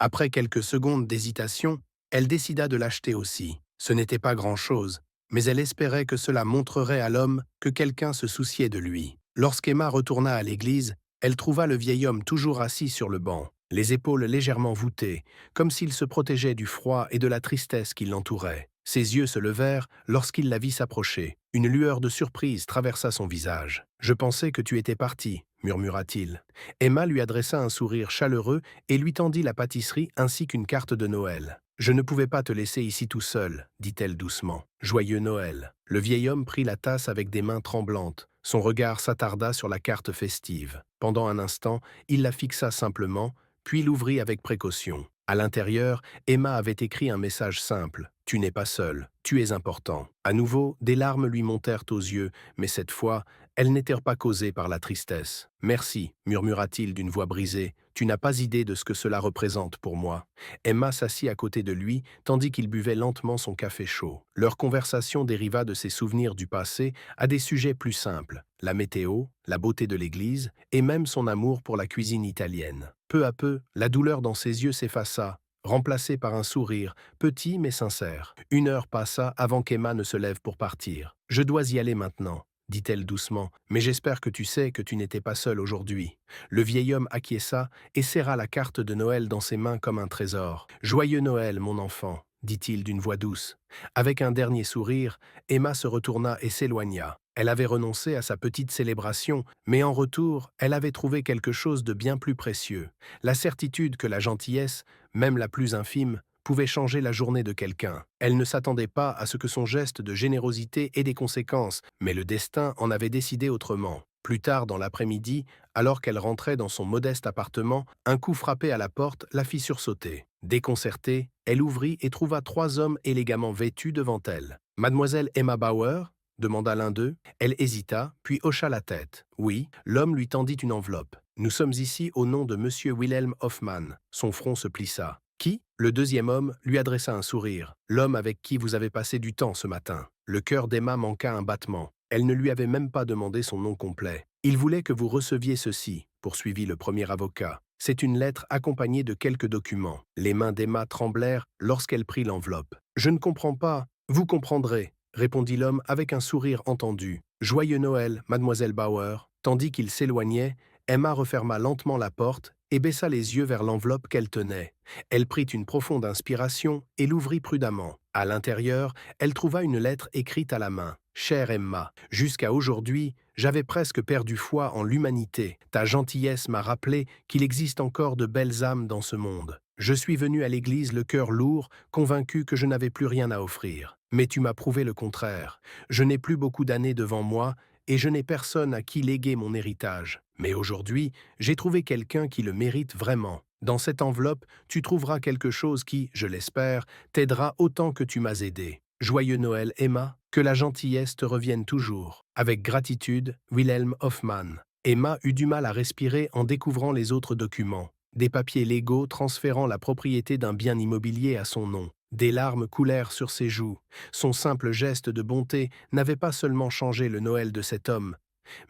Après quelques secondes d'hésitation, elle décida de l'acheter aussi. Ce n'était pas grand-chose, mais elle espérait que cela montrerait à l'homme que quelqu'un se souciait de lui. Lorsqu'Emma retourna à l'église, elle trouva le vieil homme toujours assis sur le banc, les épaules légèrement voûtées, comme s'il se protégeait du froid et de la tristesse qui l'entourait. Ses yeux se levèrent lorsqu'il la vit s'approcher. Une lueur de surprise traversa son visage. « Je pensais que tu étais parti, » murmura-t-il. Emma lui adressa un sourire chaleureux et lui tendit la pâtisserie ainsi qu'une carte de Noël. « Je ne pouvais pas te laisser ici tout seul, » dit-elle doucement. « Joyeux Noël. » Le vieil homme prit la tasse avec des mains tremblantes. Son regard s'attarda sur la carte festive. Pendant un instant, il la fixa simplement, puis l'ouvrit avec précaution. À l'intérieur, Emma avait écrit un message simple. « Tu n'es pas seul, tu es important. » À nouveau, des larmes lui montèrent aux yeux, mais cette fois, elles n'étaient pas causées par la tristesse. « Merci, » murmura-t-il d'une voix brisée. « Tu n'as pas idée de ce que cela représente pour moi. » Emma s'assit à côté de lui, tandis qu'il buvait lentement son café chaud. Leur conversation dériva de ses souvenirs du passé à des sujets plus simples. La météo, la beauté de l'église, et même son amour pour la cuisine italienne. Peu à peu, la douleur dans ses yeux s'effaça, remplacée par un sourire, petit mais sincère. Une heure passa avant qu'Emma ne se lève pour partir. « Je dois y aller maintenant, » dit-elle doucement, « mais j'espère que tu sais que tu n'étais pas seul aujourd'hui. » Le vieil homme acquiesça et serra la carte de Noël dans ses mains comme un trésor. « Joyeux Noël, mon enfant, » dit-il d'une voix douce. Avec un dernier sourire, Emma se retourna et s'éloigna. Elle avait renoncé à sa petite célébration, mais en retour, elle avait trouvé quelque chose de bien plus précieux. La certitude que la gentillesse, même la plus infime, pouvait changer la journée de quelqu'un. Elle ne s'attendait pas à ce que son geste de générosité ait des conséquences, mais le destin en avait décidé autrement. Plus tard dans l'après-midi, alors qu'elle rentrait dans son modeste appartement, un coup frappé à la porte la fit sursauter. Déconcertée, elle ouvrit et trouva 3 hommes élégamment vêtus devant elle. « Mademoiselle Emma Bauer ?» demanda l'un d'eux. Elle hésita, puis hocha la tête. « Oui. » L'homme lui tendit une enveloppe. « Nous sommes ici au nom de Monsieur Wilhelm Hoffmann. » Son front se plissa. « Qui ?» Le deuxième homme lui adressa un sourire. « L'homme avec qui vous avez passé du temps ce matin. » Le cœur d'Emma manqua un battement. Elle ne lui avait même pas demandé son nom complet. « Il voulait que vous receviez ceci, » poursuivit le premier avocat. « C'est une lettre accompagnée de quelques documents. » Les mains d'Emma tremblèrent lorsqu'elle prit l'enveloppe. « Je ne comprends pas. Vous comprendrez, » répondit l'homme avec un sourire entendu. « Joyeux Noël, mademoiselle Bauer. » Tandis qu'il s'éloignait, Emma referma lentement la porte et baissa les yeux vers l'enveloppe qu'elle tenait. Elle prit une profonde inspiration et l'ouvrit prudemment. À l'intérieur, elle trouva une lettre écrite à la main. « Chère Emma, jusqu'à aujourd'hui, j'avais presque perdu foi en l'humanité. Ta gentillesse m'a rappelé qu'il existe encore de belles âmes dans ce monde. Je suis venu à l'église le cœur lourd, convaincu que je n'avais plus rien à offrir. Mais tu m'as prouvé le contraire. Je n'ai plus beaucoup d'années devant moi et je n'ai personne à qui léguer mon héritage. Mais aujourd'hui, j'ai trouvé quelqu'un qui le mérite vraiment. Dans cette enveloppe, tu trouveras quelque chose qui, je l'espère, t'aidera autant que tu m'as aidé. Joyeux Noël, Emma, que la gentillesse te revienne toujours. Avec gratitude, Wilhelm Hoffmann. » Emma eut du mal à respirer en découvrant les autres documents. Des papiers légaux transférant la propriété d'un bien immobilier à son nom. Des larmes coulèrent sur ses joues. Son simple geste de bonté n'avait pas seulement changé le Noël de cet homme,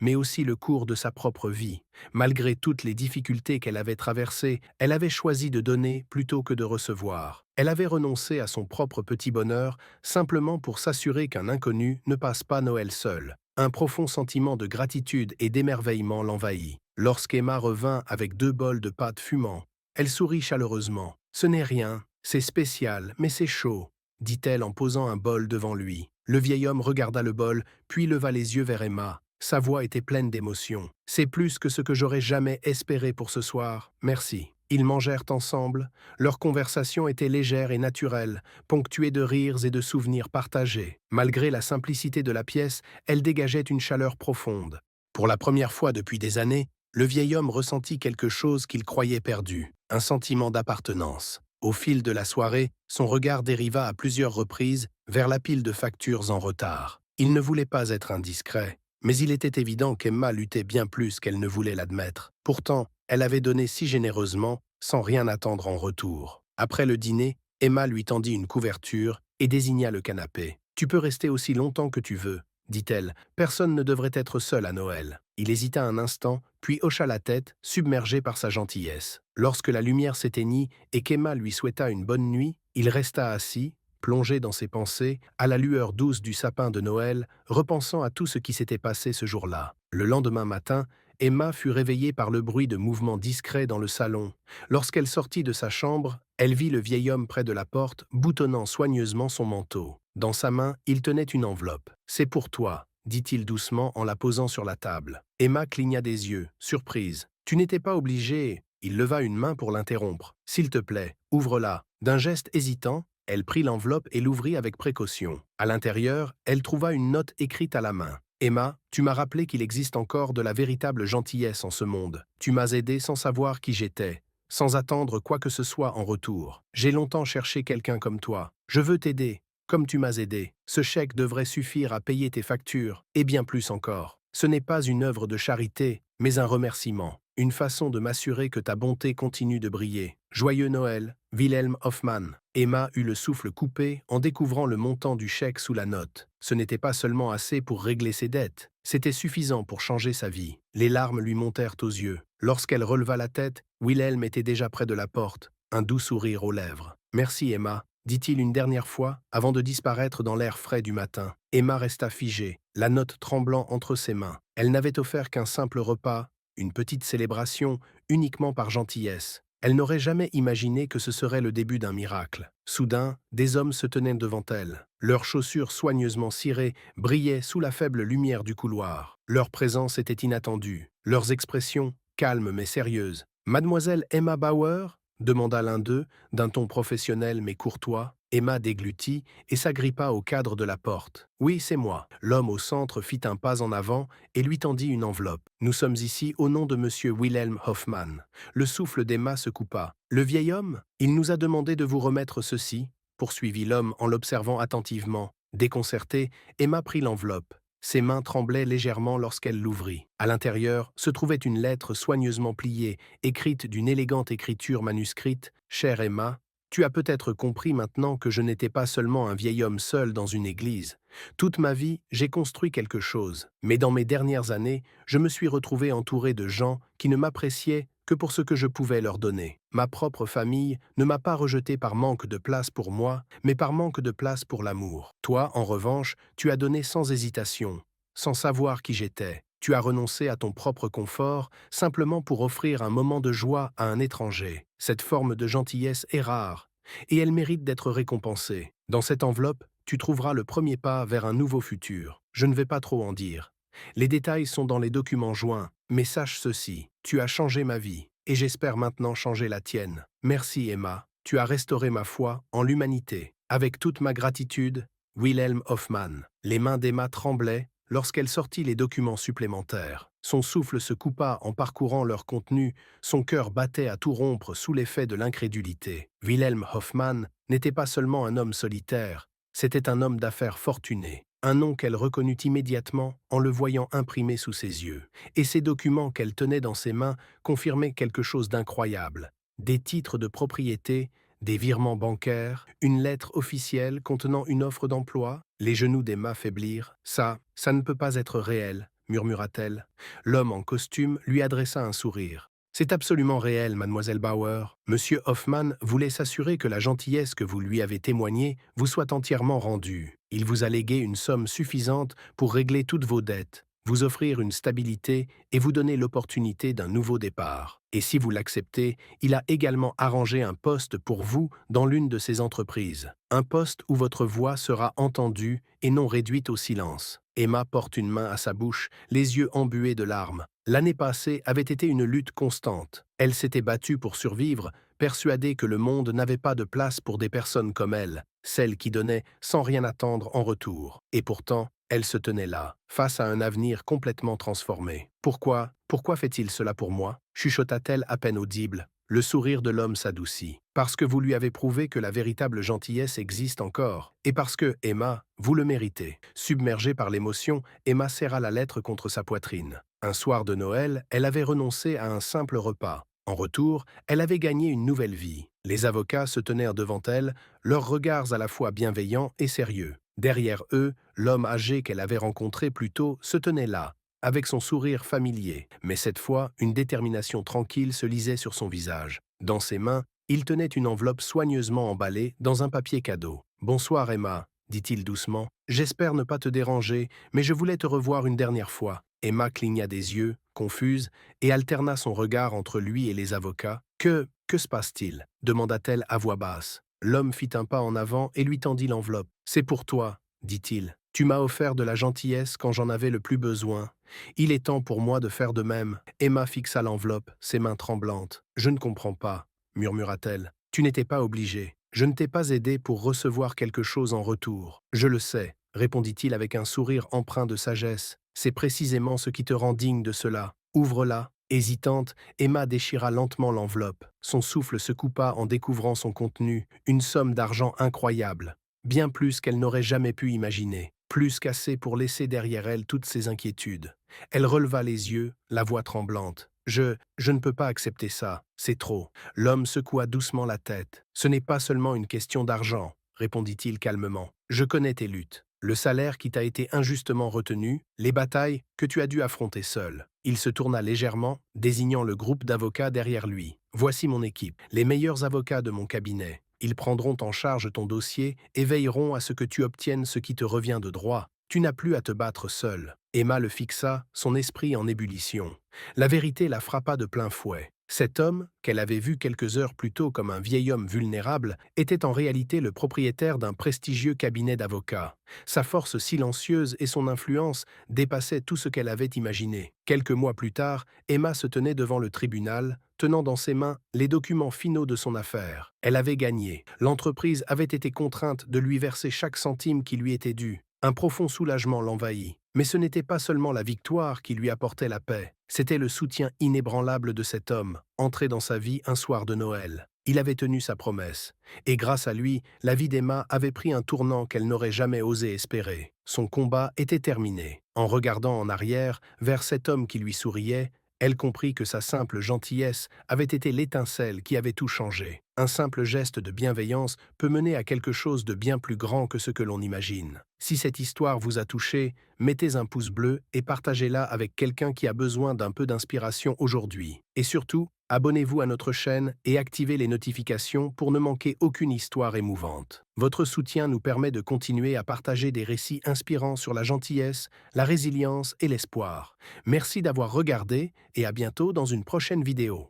mais aussi le cours de sa propre vie. Malgré toutes les difficultés qu'elle avait traversées, elle avait choisi de donner plutôt que de recevoir. Elle avait renoncé à son propre petit bonheur simplement pour s'assurer qu'un inconnu ne passe pas Noël seul. Un profond sentiment de gratitude et d'émerveillement l'envahit. Lorsqu'Emma revint avec 2 bols de pâte fumant, elle sourit chaleureusement. « Ce n'est rien, c'est spécial, mais c'est chaud, » dit-elle en posant un bol devant lui. Le vieil homme regarda le bol, puis leva les yeux vers Emma. Sa voix était pleine d'émotion. « C'est plus que ce que j'aurais jamais espéré pour ce soir. Merci. » Ils mangèrent ensemble. Leur conversation était légère et naturelle, ponctuée de rires et de souvenirs partagés. Malgré la simplicité de la pièce, elle dégageait une chaleur profonde. Pour la première fois depuis des années, le vieil homme ressentit quelque chose qu'il croyait perdu, un sentiment d'appartenance. Au fil de la soirée, son regard dériva à plusieurs reprises vers la pile de factures en retard. Il ne voulait pas être indiscret, mais il était évident qu'Emma luttait bien plus qu'elle ne voulait l'admettre. Pourtant, elle avait donné si généreusement, sans rien attendre en retour. Après le dîner, Emma lui tendit une couverture et désigna le canapé. « Tu peux rester aussi longtemps que tu veux, » dit-elle. « Personne ne devrait être seul à Noël. » Il hésita un instant, puis hocha la tête, submergé par sa gentillesse. Lorsque la lumière s'éteignit et qu'Emma lui souhaita une bonne nuit, il resta assis, plongé dans ses pensées, à la lueur douce du sapin de Noël, repensant à tout ce qui s'était passé ce jour-là. Le lendemain matin, Emma fut réveillée par le bruit de mouvements discrets dans le salon. Lorsqu'elle sortit de sa chambre, elle vit le vieil homme près de la porte, boutonnant soigneusement son manteau. Dans sa main, il tenait une enveloppe. « C'est pour toi », dit-il doucement en la posant sur la table. Emma cligna des yeux, surprise. « Tu n'étais pas obligée ». Il leva une main pour l'interrompre. « S'il te plaît, ouvre-la. » D'un geste hésitant, elle prit l'enveloppe et l'ouvrit avec précaution. À l'intérieur, elle trouva une note écrite à la main. « Emma, tu m'as rappelé qu'il existe encore de la véritable gentillesse en ce monde. Tu m'as aidé sans savoir qui j'étais, sans attendre quoi que ce soit en retour. J'ai longtemps cherché quelqu'un comme toi. Je veux t'aider, comme tu m'as aidé. Ce chèque devrait suffire à payer tes factures, et bien plus encore. Ce n'est pas une œuvre de charité, mais un remerciement. Une façon de m'assurer que ta bonté continue de briller. Joyeux Noël, Wilhelm Hoffmann. » Emma eut le souffle coupé en découvrant le montant du chèque sous la note. Ce n'était pas seulement assez pour régler ses dettes, c'était suffisant pour changer sa vie. Les larmes lui montèrent aux yeux. Lorsqu'elle releva la tête, Wilhelm était déjà près de la porte, un doux sourire aux lèvres. « Merci Emma », dit-il une dernière fois, avant de disparaître dans l'air frais du matin. Emma resta figée, la note tremblant entre ses mains. Elle n'avait offert qu'un simple repas, une petite célébration, uniquement par gentillesse. Elle n'aurait jamais imaginé que ce serait le début d'un miracle. Soudain, des hommes se tenaient devant elle. Leurs chaussures soigneusement cirées brillaient sous la faible lumière du couloir. Leur présence était inattendue. Leurs expressions, calmes mais sérieuses. « Mademoiselle Emma Bauer ?» demanda l'un d'eux, d'un ton professionnel mais courtois. Emma déglutit et s'agrippa au cadre de la porte. « Oui, c'est moi. » L'homme au centre fit un pas en avant et lui tendit une enveloppe. « Nous sommes ici au nom de monsieur Wilhelm Hoffmann. » Le souffle d'Emma se coupa. « Le vieil homme ? Il nous a demandé de vous remettre ceci, » poursuivit l'homme en l'observant attentivement. Déconcertée, Emma prit l'enveloppe. Ses mains tremblaient légèrement lorsqu'elle l'ouvrit. À l'intérieur se trouvait une lettre soigneusement pliée, écrite d'une élégante écriture manuscrite. « Chère Emma, tu as peut-être compris maintenant que je n'étais pas seulement un vieil homme seul dans une église. Toute ma vie, j'ai construit quelque chose. Mais dans mes dernières années, je me suis retrouvé entouré de gens qui ne m'appréciaient que pour ce que je pouvais leur donner. Ma propre famille ne m'a pas rejeté par manque de place pour moi, mais par manque de place pour l'amour. Toi, en revanche, tu as donné sans hésitation, sans savoir qui j'étais. Tu as renoncé à ton propre confort simplement pour offrir un moment de joie à un étranger. Cette forme de gentillesse est rare, et elle mérite d'être récompensée. Dans cette enveloppe, tu trouveras le premier pas vers un nouveau futur. Je ne vais pas trop en dire. Les détails sont dans les documents joints, mais sache ceci, tu as changé ma vie, et j'espère maintenant changer la tienne. Merci Emma, tu as restauré ma foi en l'humanité. Avec toute ma gratitude, Wilhelm Hoffmann. Les mains d'Emma tremblaient lorsqu'elle sortit les documents supplémentaires. Son souffle se coupa en parcourant leur contenu, son cœur battait à tout rompre sous l'effet de l'incrédulité. Wilhelm Hoffmann n'était pas seulement un homme solitaire, c'était un homme d'affaires fortuné. Un nom qu'elle reconnut immédiatement en le voyant imprimé sous ses yeux. Et ces documents qu'elle tenait dans ses mains confirmaient quelque chose d'incroyable. Des titres de propriété, des virements bancaires, une lettre officielle contenant une offre d'emploi. Les genoux d'Emma faiblirent. « Ça ne peut pas être réel », murmura-t-elle. L'homme en costume lui adressa un sourire. « C'est absolument réel, mademoiselle Bauer. Monsieur Hoffmann voulait s'assurer que la gentillesse que vous lui avez témoignée vous soit entièrement rendue. Il vous a légué une somme suffisante pour régler toutes vos dettes, vous offrir une stabilité et vous donner l'opportunité d'un nouveau départ. Et si vous l'acceptez, il a également arrangé un poste pour vous dans l'une de ses entreprises. Un poste où votre voix sera entendue et non réduite au silence. » Emma porte une main à sa bouche, les yeux embués de larmes. L'année passée avait été une lutte constante. Elle s'était battue pour survivre, persuadée que le monde n'avait pas de place pour des personnes comme elle, celles qui donnaient sans rien attendre en retour. Et pourtant, elle se tenait là, face à un avenir complètement transformé. « Pourquoi fait-il cela pour moi ?» chuchota-t-elle à peine audible. Le sourire de l'homme s'adoucit. « Parce que vous lui avez prouvé que la véritable gentillesse existe encore. Et parce que, Emma, vous le méritez. » Submergée par l'émotion, Emma serra la lettre contre sa poitrine. Un soir de Noël, elle avait renoncé à un simple repas. En retour, elle avait gagné une nouvelle vie. Les avocats se tenèrent devant elle, leurs regards à la fois bienveillants et sérieux. Derrière eux, l'homme âgé qu'elle avait rencontré plus tôt se tenait là, avec son sourire familier. Mais cette fois, une détermination tranquille se lisait sur son visage. Dans ses mains, il tenait une enveloppe soigneusement emballée dans un papier cadeau. « Bonsoir Emma », dit-il doucement. « J'espère ne pas te déranger, mais je voulais te revoir une dernière fois. » Emma cligna des yeux, confuse, et alterna son regard entre lui et les avocats. « Que se passe-t-il » demanda-t-elle à voix basse. L'homme fit un pas en avant et lui tendit l'enveloppe. « C'est pour toi », dit-il. « Tu m'as offert de la gentillesse quand j'en avais le plus besoin. Il est temps pour moi de faire de même. » Emma fixa l'enveloppe, ses mains tremblantes. « Je ne comprends pas, » murmura-t-elle. « Tu n'étais pas obligé. Je ne t'ai pas aidé pour recevoir quelque chose en retour. Je le sais, » répondit-il avec un sourire empreint de sagesse. « C'est précisément ce qui te rend digne de cela. Ouvre-la. » Hésitante, Emma déchira lentement l'enveloppe. Son souffle se coupa en découvrant son contenu, une somme d'argent incroyable, bien plus qu'elle n'aurait jamais pu imaginer, plus qu'assez pour laisser derrière elle toutes ses inquiétudes. Elle releva les yeux, la voix tremblante. « Je ne peux pas accepter ça, c'est trop. » L'homme secoua doucement la tête. « Ce n'est pas seulement une question d'argent, » répondit-il calmement. « Je connais tes luttes. Le salaire qui t'a été injustement retenu, les batailles que tu as dû affronter seul. » Il se tourna légèrement, désignant le groupe d'avocats derrière lui. « Voici mon équipe, les meilleurs avocats de mon cabinet. Ils prendront en charge ton dossier et veilleront à ce que tu obtiennes ce qui te revient de droit. Tu n'as plus à te battre seul. » Emma le fixa, son esprit en ébullition. La vérité la frappa de plein fouet. Cet homme, qu'elle avait vu quelques heures plus tôt comme un vieil homme vulnérable, était en réalité le propriétaire d'un prestigieux cabinet d'avocats. Sa force silencieuse et son influence dépassaient tout ce qu'elle avait imaginé. Quelques mois plus tard, Emma se tenait devant le tribunal, tenant dans ses mains les documents finaux de son affaire. Elle avait gagné. L'entreprise avait été contrainte de lui verser chaque centime qui lui était dû. Un profond soulagement l'envahit. Mais ce n'était pas seulement la victoire qui lui apportait la paix, c'était le soutien inébranlable de cet homme, entré dans sa vie un soir de Noël. Il avait tenu sa promesse, et grâce à lui, la vie d'Emma avait pris un tournant qu'elle n'aurait jamais osé espérer. Son combat était terminé. En regardant en arrière, vers cet homme qui lui souriait, elle comprit que sa simple gentillesse avait été l'étincelle qui avait tout changé. Un simple geste de bienveillance peut mener à quelque chose de bien plus grand que ce que l'on imagine. Si cette histoire vous a touché, mettez un pouce bleu et partagez-la avec quelqu'un qui a besoin d'un peu d'inspiration aujourd'hui. Et surtout, abonnez-vous à notre chaîne et activez les notifications pour ne manquer aucune histoire émouvante. Votre soutien nous permet de continuer à partager des récits inspirants sur la gentillesse, la résilience et l'espoir. Merci d'avoir regardé et à bientôt dans une prochaine vidéo.